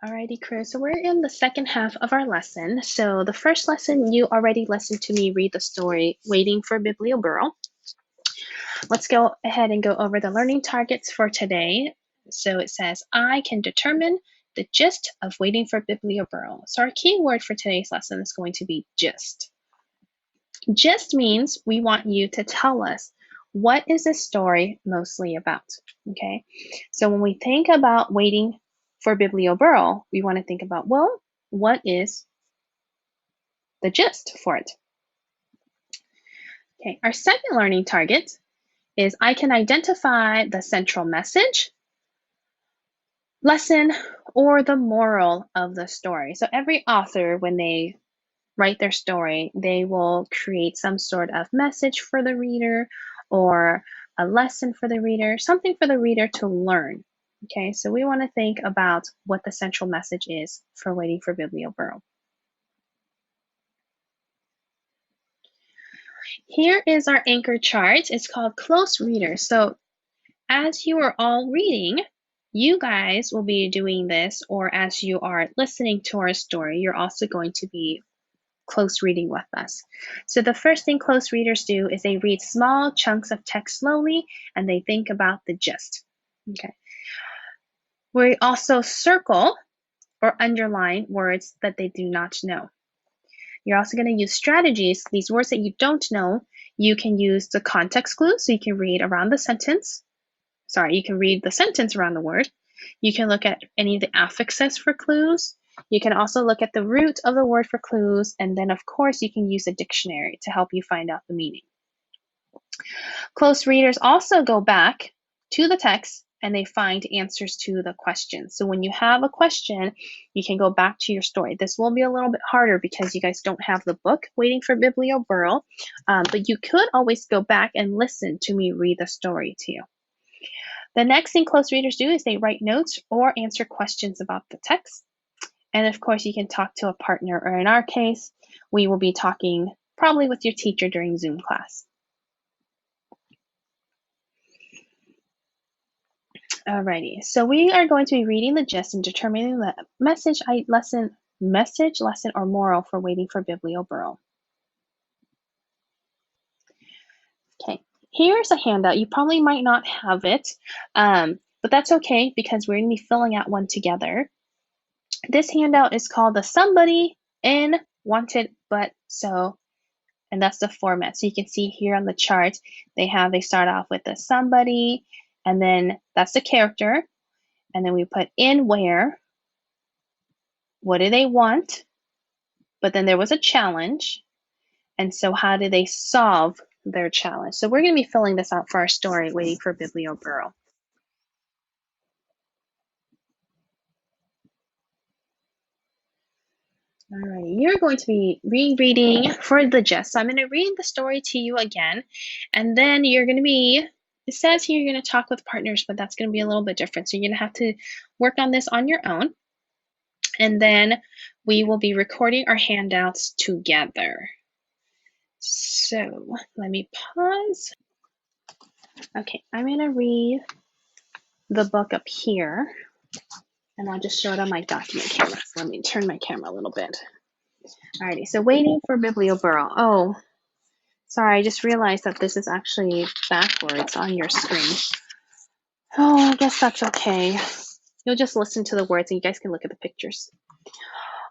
Alrighty, crew. So we're in the second half of our lesson. So the first lesson, you already listened to me read the story, Waiting for Biblioburl. Let's go ahead and go over the learning targets for today. So it says, I can determine the gist of Waiting for Biblioburl. So our key word for today's lesson is going to be gist. Gist means we want you to tell us what is this story mostly about, okay? So when we think about Waiting for Biblioburl, we want to think about, well, what is the gist for it? Okay, our second learning target is I can identify the central message, lesson, or the moral of the story. So every author, when they write their story, they will create some sort of message for the reader or a lesson for the reader, something for the reader to learn. Okay, so we want to think about what the central message is for Waiting for Biblioburl. Here is our anchor chart. It's called Close Readers. So as you are all reading, you guys will be doing this, or as you are listening to our story, you're also going to be close reading with us. So the first thing close readers do is they read small chunks of text slowly and they think about the gist. Okay. We also circle or underline words that they do not know. You're also going to use strategies. These words that you don't know, you can use the context clue, so you can read around the sentence. Sorry, you can read the sentence around the word. You can look at any of the affixes for clues. You can also look at the root of the word for clues, and then of course you can use a dictionary to help you find out the meaning. Close readers also go back to the text and they find answers to the questions. So when you have a question, you can go back to your story. This will be a little bit harder because you guys don't have the book Waiting for Biblioburl, but you could always go back and listen to me read the story to you. The next thing close readers do is they write notes or answer questions about the text. And of course, you can talk to a partner, or in our case, we will be talking probably with your teacher during Zoom class. Alrighty, so we are going to be reading the gist and determining the message, lesson, or moral for Waiting for Biblioburl. Okay, here's a handout. You probably might not have it, but that's okay because we're going to be filling out one together. This handout is called the Somebody in Wanted But So, and that's the format. So you can see here on the chart, they start off with the somebody, and then that's the character, and then we put in where, what do they want, but then there was a challenge, and so how do they solve their challenge? So we're going to be filling this out for our story, Waiting for Biblioburl. All right, you're going to be rereading for the gist. So I'm going to read the story to you again, and then you're going to be, it says here you're going to talk with partners, but that's going to be a little bit different. So you're going to have to work on this on your own, and then we will be recording our handouts together. So let me pause. Okay, I'm going to read the book up here, and I'll just show it on my document camera. So let me turn my camera a little bit. Alrighty, so Waiting for Biblioburl. Oh, sorry, I just realized that this is actually backwards on your screen. Oh, I guess that's okay. You'll just listen to the words and you guys can look at the pictures.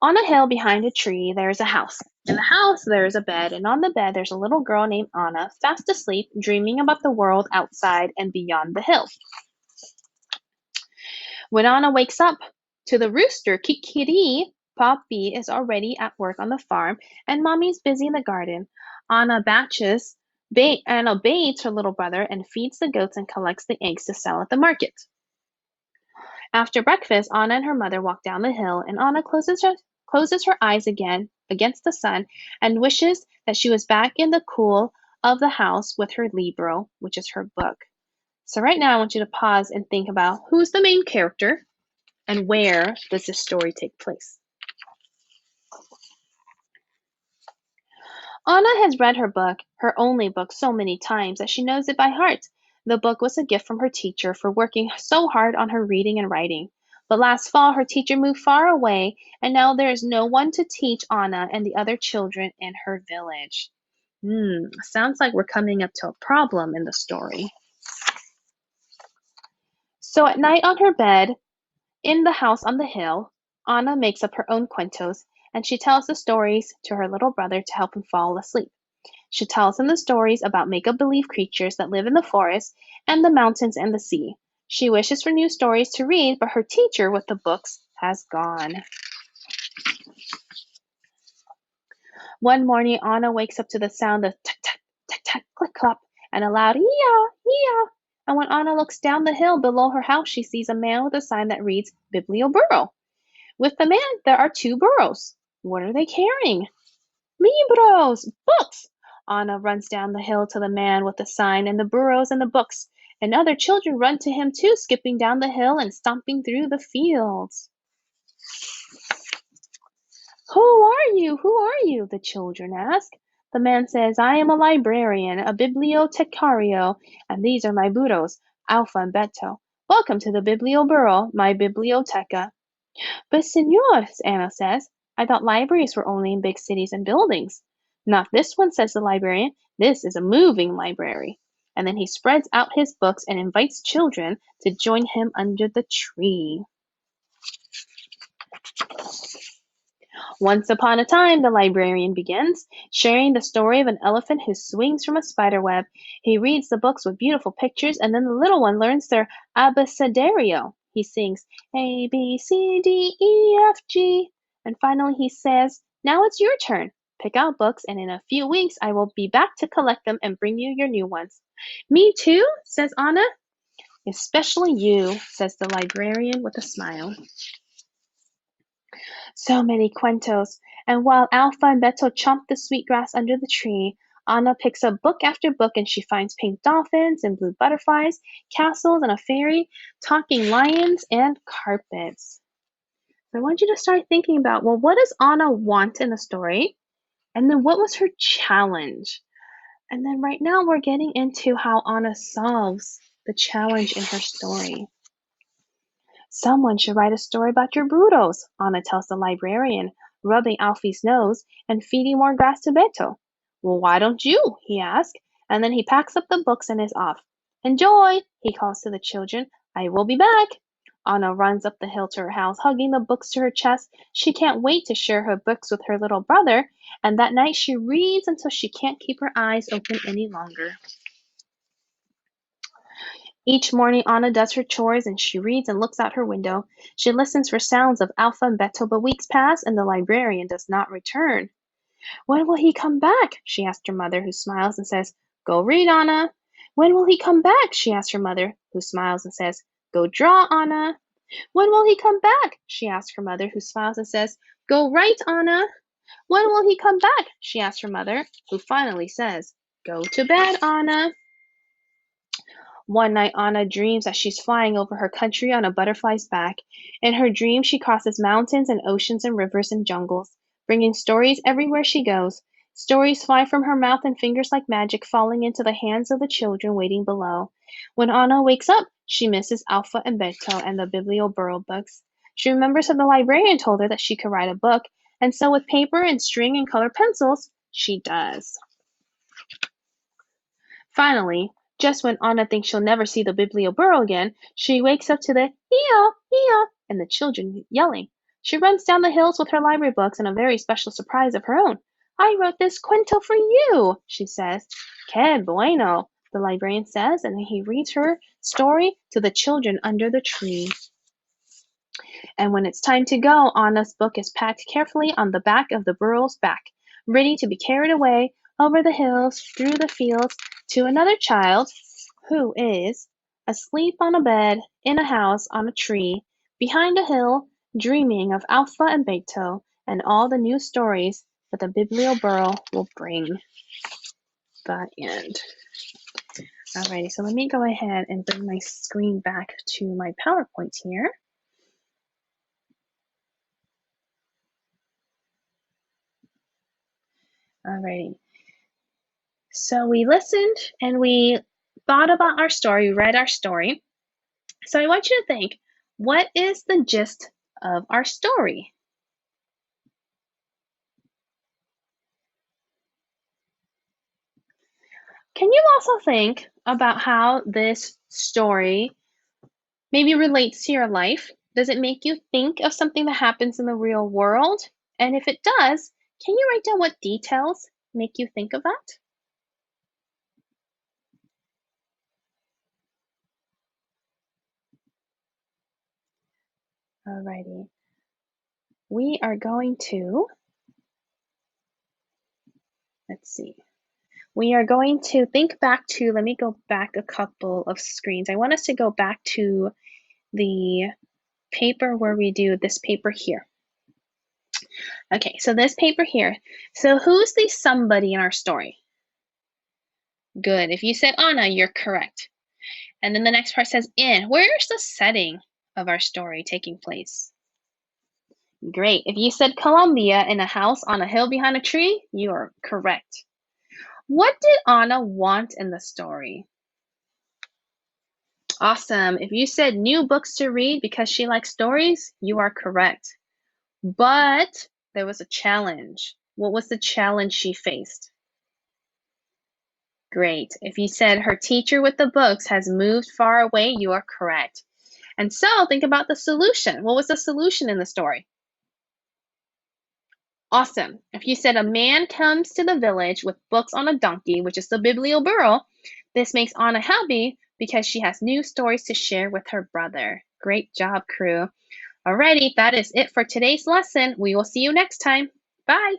On a hill behind a tree, there is a house. In the house, there is a bed, and on the bed, there's a little girl named Anna, fast asleep, dreaming about the world outside and beyond the hill. When Anna wakes up to the rooster, Kikiri, Poppy is already at work on the farm, and Mommy's busy in the garden. Anna bathes her little brother and feeds the goats and collects the eggs to sell at the market. After breakfast, Anna and her mother walk down the hill, and Anna closes her eyes again against the sun and wishes that she was back in the cool of the house with her libro, which is her book. So right now I want you to pause and think about who's the main character and where does this story take place. Anna has read her book, her only book, so many times that she knows it by heart. The book was a gift from her teacher for working so hard on her reading and writing. But last fall, her teacher moved far away, and now there is no one to teach Anna and the other children in her village. Sounds like we're coming up to a problem in the story. So at night on her bed, in the house on the hill, Anna makes up her own cuentos, and she tells the stories to her little brother to help him fall asleep. She tells him the stories about make-believe creatures that live in the forest and the mountains and the sea. She wishes for new stories to read, but her teacher with the books has gone. One morning, Anna wakes up to the sound of tut tut, tut tut, click clop, and a loud ee-yaw, ee-yaw. And when Anna looks down the hill below her house, she sees a man with a sign that reads Biblioburro. With the man, there are two burros. What are they carrying? Libros! Books! Anna runs down the hill to the man with the sign and the burros and the books, and other children run to him too, skipping down the hill and stomping through the fields. Who are you? Who are you? The children ask. The man says, I am a librarian, a bibliotecario, and these are my burros, Alpha and Beto. Welcome to the Biblioburro, my biblioteca. But senor, Anna says, I thought libraries were only in big cities and buildings. Not this one, says the librarian. This is a moving library. And then he spreads out his books and invites children to join him under the tree. Once upon a time, the librarian begins, sharing the story of an elephant who swings from a spider web. He reads the books with beautiful pictures, and then the little one learns their abecedario. He sings A, B, C, D, E, F, G. And finally he says, now it's your turn. Pick out books, and in a few weeks I will be back to collect them and bring you your new ones. Me too, says Anna. Especially you, says the librarian with a smile. So many cuentos, and while Alpha and Beto chomp the sweet grass under the tree, Anna picks up book after book and she finds pink dolphins and blue butterflies, castles and a fairy, talking lions, and carpets. So I want you to start thinking about, well, what does Anna want in the story? And then what was her challenge? And then right now we're getting into how Anna solves the challenge in her story. Someone should write a story about your burros, Anna tells the librarian, rubbing Alfie's nose and feeding more grass to Beto. Well, why don't you? He asks, and then he packs up the books and is off. Enjoy, he calls to the children. I will be back. Anna runs up the hill to her house, hugging the books to her chest. She can't wait to share her books with her little brother, and that night she reads until she can't keep her eyes open any longer. Each morning Anna does her chores and she reads and looks out her window. She listens for sounds of Alpha and Beto, but weeks pass and the librarian does not return. When will he come back? She asks her mother, who smiles and says, Go read, Anna. When will he come back? She asks her mother, who smiles and says, Go draw, Anna. When will he come back? She asks her mother, who smiles and says, Go write, Anna. When will he come back? She asks her mother, who finally says, Go to bed, Anna. One night Anna dreams that she's flying over her country on a butterfly's back. In her dream she crosses mountains and oceans and rivers and jungles, bringing stories everywhere she goes. Stories fly from her mouth and fingers like magic, falling into the hands of the children waiting below. When Anna wakes up, she misses Alpha and Beto and the Biblioburro books. She remembers that the librarian told her that she could write a book, and so with paper and string and colored pencils, she does. Finally, just when Anna thinks she'll never see the Biblioburro again, she wakes up to the "Ee-yaw, ee-yaw" and the children yelling. She runs down the hills with her library books and a very special surprise of her own. I wrote this cuento for you, she says. Que bueno, the librarian says, and then he reads her story to the children under the tree. And when it's time to go, Anna's book is packed carefully on the back of the burro's back, ready to be carried away over the hills, through the fields, to another child who is asleep on a bed, in a house, on a tree, behind a hill, dreaming of Alpha and Beto and all the new stories that the Biblioburro will bring. The end. Alrighty, so let me go ahead and bring my screen back to my PowerPoint here. Alrighty. So we listened and we thought about our story, read our story. So I want you to think, What is the gist of our story? Can you also think about how this story maybe relates to your life? Does it make you think of something that happens in the real world? And if it does, can you write down what details make you think of that? Alrighty. We are going to, let's see. We are going to think back to, let me go back a couple of screens. I want us to go back to the paper where we do this paper here. Okay, so this paper here. So who's the somebody in our story? Good. If you said Anna, you're correct. And then the next part says in. Where's the setting of our story taking place? Great. If you said Colombia in a house on a hill behind a tree, you are correct. What did Anna want in the story? Awesome. If you said new books to read because she likes stories, you are correct. But there was a challenge. What was the challenge she faced? Great. If you said her teacher with the books has moved far away, you are correct. And so think about the solution. What was the solution in the story? Awesome. If you said a man comes to the village with books on a donkey, which is the biblioburro, this makes Anna happy because she has new stories to share with her brother. Great job, crew. Alrighty, that is it for today's lesson. We will see you next time. Bye.